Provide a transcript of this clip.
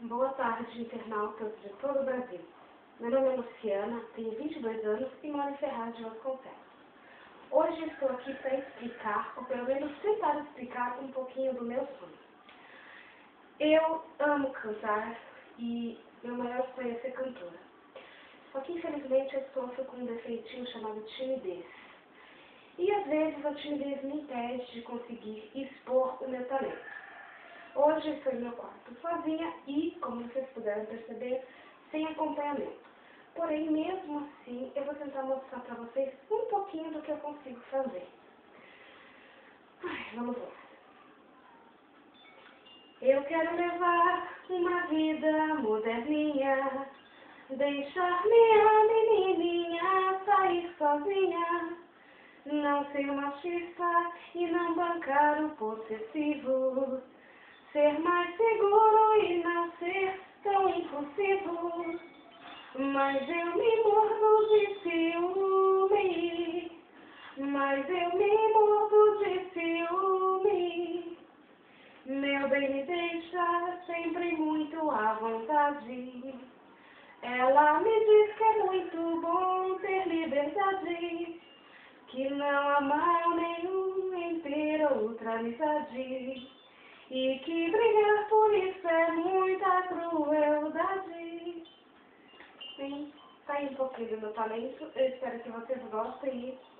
Boa tarde, internautas de todo o Brasil. Meu nome é Luciana, tenho 22 anos e moro em Ferraz de Vasconcelos. Hoje estou aqui para explicar, ou pelo menos tentar explicar um pouquinho do meu sonho. Eu amo cantar e meu maior sonho é ser cantora. Só que infelizmente eu sofro com um defeitinho chamado timidez. E às vezes a timidez me impede de conseguir expor o meu talento. Hoje estou em meu quarto sozinha e, como vocês puderam perceber, sem acompanhamento. Porém, mesmo assim, eu vou tentar mostrar para vocês um pouquinho do que eu consigo fazer. Vamos lá. Eu quero levar uma vida moderninha, deixar minha menininha sair sozinha, não ser machista e não bancar o possessivo, ser mais seguro e não ser tão impulsivo. Mas eu me mordo de ciúme, mas eu me mordo de ciúme. Meu bem me deixa sempre muito à vontade. Ela me diz que é muito bom ter liberdade, que não há mal nenhum em ter outra amizade, e que brigar por isso é muita crueldade. Sim, tá aí um pouquinho do meu talento. Eu espero que vocês gostem e